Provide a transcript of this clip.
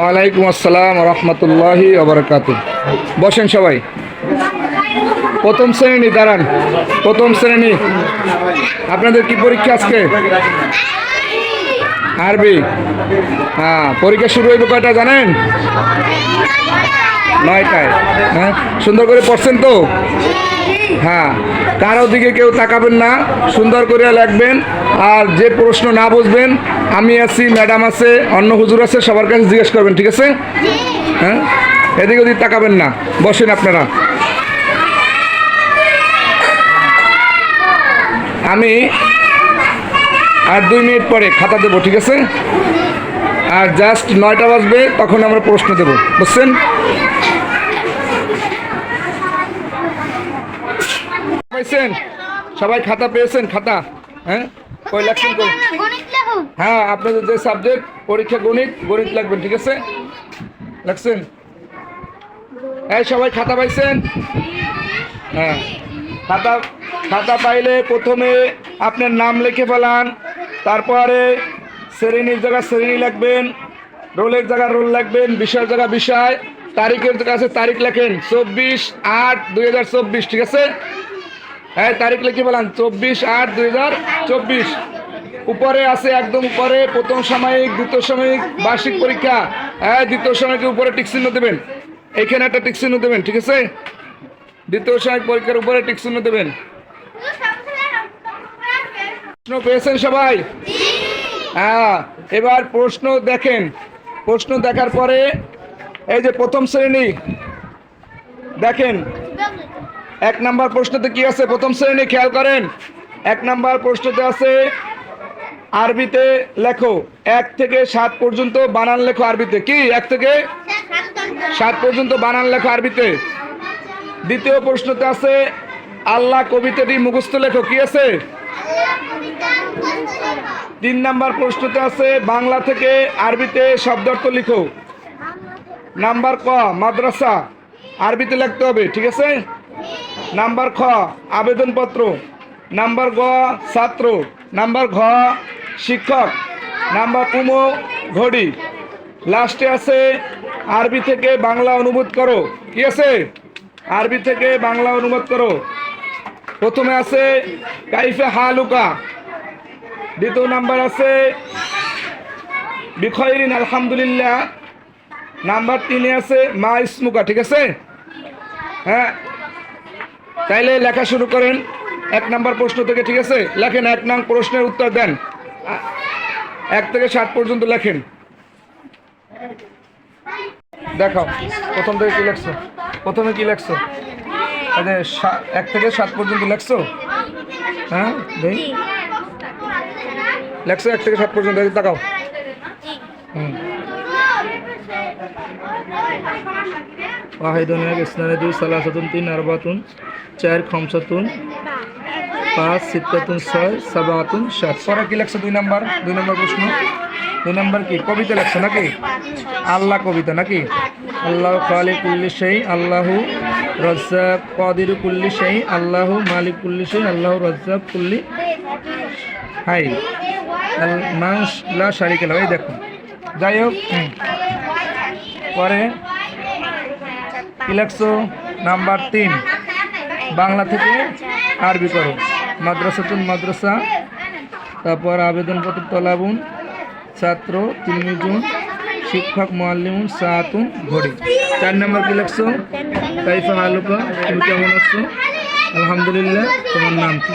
ওয়ালাইকুম আসসালাম রহমতুল্লাহি ওবরাকাতুহ। বসেন সবাই। প্রথম শ্রেণী দাঁড়ান। প্রথম শ্রেণী, আপনাদের কি পরীক্ষা আজকে? আরবি। হ্যাঁ, পরীক্ষা শুরু হইবে কয়টা জানেন? 9টায়। হ্যাঁ, সুন্দর করে পড়ছেন তো? হ্যাঁ, কারো দিকে কেউ তাকাবেন না, সুন্দর করে লিখবেন। আর যে প্রশ্ন না বুঝবেন, আমি আছি, ম্যাডাম আছে, অন্য হুজুর আছে, সবার কাছে জিজ্ঞেস করবেন, ঠিক আছে? হ্যাঁ, এদিকে ওদিকে তাকাবেন না। বসেন আপনারা। আমি আর 2 মিনিট পরে খাতা দেবো, ঠিক আছে? আর জাস্ট 9টা বাজবে, তখন আমরা প্রশ্ন দেব, বুঝছেন? পাইছেন সবাই? খাতা পেয়েছেন? খাতা? হ্যাঁ, কই লাগছেন? হ্যাঁ, আপনাদের যে সাবজেক্ট পরীক্ষা গণিত, গণিত লাগবেন, ঠিক আছে? লাগছেন? এই সবাই খাতা পাইছেন? হ্যাঁ, খাতা খাতা পাইলে প্রথমে আপনার নাম লিখে ফেলান, তারপরে শ্রেণীর জায়গা শ্রেণী লিখবেন, রোলের জায়গা রোল লিখবেন, বিষয়ের জায়গা বিষয়, তারিখের কাছে তারিখ লেখেন 24/8/2024, ঠিক আছে? হ্যাঁ, তারিখ লিখে ফেলান 24/8/2024। উপরে আছে, একদম উপরে প্রথম সাময়িক, দ্বিতীয় সাময়িক, বার্ষিক পরীক্ষা। হ্যাঁ, দ্বিতীয় সাময়িকের উপরে টিক চিহ্ন দেবেন, এইখানে একটা টিক চিহ্ন দেবেন, ঠিক আছে? দ্বিতীয় সাময়িক পরীক্ষার উপরে টিক চিহ্ন দেবেন। প্রশ্ন পেয়েছেন সবাই? হ্যাঁ, এবার প্রশ্ন দেখেন। প্রশ্ন দেখার পরে এই যে প্রথম শ্রেণী দেখেন, 1 নাম্বার প্রশ্নতে কি আছে? প্রথম শ্রেণী খেয়াল করেন। 1 নাম্বার প্রশ্নতে আছে আরবিতে লেখো 1 থেকে 7 পর্যন্ত বানান লেখো আরবিতে। কি 1 থেকে 7 পর্যন্ত বানান লেখো আরবিতে। দ্বিতীয় প্রশ্নতে আছে আল্লাহ কবিতাটি মুখস্থ লেখো। কি আছে? 3 নাম্বার প্রশ্নতে আছে বাংলা থেকে আরবিতে শব্দার্থ লিখো। নাম্বার ক মাদ্রাসা, আরবিতে লিখতে হবে, ঠিক আছে? নাম্বার খ আবেদনপত্র। নাম্বার গ ছাত্র। নাম্বার ঘ শিক্ষক। নাম্বার উমো ঘড়ি। লাস্টে আছে আরবি থেকে বাংলা অনুবাদ করো। কি আছে? আরবি থেকে বাংলা অনুবাদ করো। প্রথমে আছে কাইফে হালুকা। দ্বিতীয় নাম্বার আছে বিখয়রিন আলহামদুলিল্লাহ। নাম্বার 3-এ আছে মা ইসমুকা, ঠিক আছে? হ্যাঁ, তাইলে লেখা শুরু করেন 1 নাম্বার প্রশ্ন থেকে, ঠিক আছে? লেখেন, 1 নং প্রশ্নের উত্তর দেন। 1 থেকে 7 পর্যন্ত লেখেন। দেখাও প্রথম থেকে কি লেখছো। প্রথমে কি লেখছো? 1 থেকে 7 পর্যন্ত লেখছো? হ্যাঁ, লেখছো 1 থেকে 7 পর্যন্ত, দেখাও। ওয়াহিদুন 1, ইসনানে 2, সালাসাতুন 3, আরবাতুন 4, খামসাতুন 5, সিত্তাতুন 6, সাবাতুন 7। পরে কি লেখছো? 2 নাম্বার প্রশ্ন। 2 নাম্বার কি কবিতা লেখছো নাকি? আল্লাহ কবিতা নাকি? আল্লাহু খালিক কুল্লি শাই, আল্লাহু রাজ্জাক কাদিরু কুল্লি শাই, আল্লাহু মালিক কুল্লি শাই, আল্লাহু রাজ্জাক কুল্লি হাই, মান লা শারিকা লাহু। এই দেখো, যাই হোক। পরে কি লেখছো? নাম্বার 3 বাংলা থেকে আরবি করো। মাদ্রাসাতুন মাদ্রাসা, তারপর আবেদনপত্র তলাবুন, ছাত্র তিলমিজুন, শিক্ষক মুআল্লিমুন, সাআতুন ঘড়ি। 4 নাম্বার কি লেখছো? কাইফা হালুকা, তুমি কেমন আছো? আলহামদুলিল্লাহ, তোমার নাম কি?